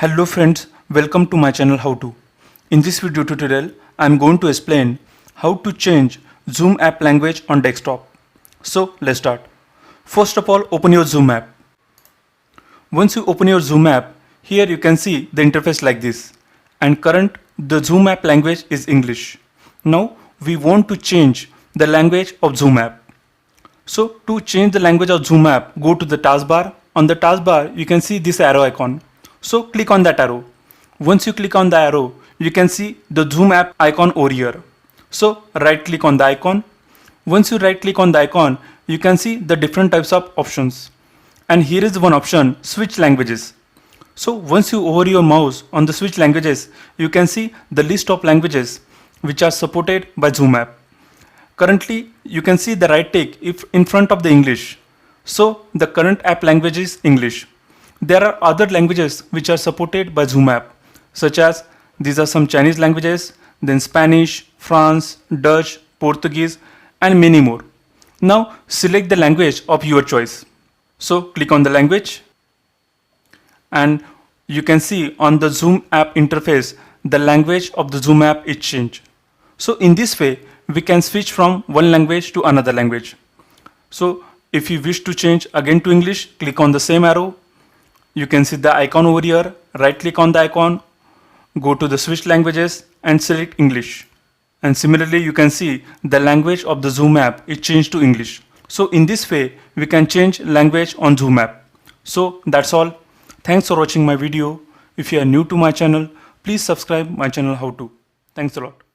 Hello friends, welcome to my channel How To. In this video tutorial, I am going to explain how to change Zoom app language on desktop. So let's start. First of all, open your Zoom app. Once you open your Zoom app, here you can see the interface like this. And the Zoom app language is English. Now we want to change the language of Zoom app. So to change the language of Zoom app, go to the taskbar. On the taskbar, you can see this arrow icon. So click on that arrow. Once you click on the arrow, you can see the Zoom app icon over here. So right click on the icon. Once you right click on the icon, you can see the different types of options. And here is one option, switch languages. So once you hover your mouse on the switch languages, you can see the list of languages which are supported by Zoom app. Currently, you can see the right tick if in front of the English. So the current app language is English. There are other languages which are supported by Zoom app, such as these are some Chinese languages, then Spanish, France, Dutch, Portuguese, and many more. Now select the language of your choice. So click on the language, and you can see on the Zoom app interface, the language of the Zoom app is changed. So in this way, we can switch from one language to another language. So if you wish to change again to English, click on the same arrow. You can see the icon over here, right click on the icon, go to the switch languages and select English. And similarly, you can see the language of the Zoom app is changed to English. So in this way, we can change language on Zoom app. So that's all. Thanks for watching my video. If you are new to my channel, please subscribe my channel How To. Thanks a lot.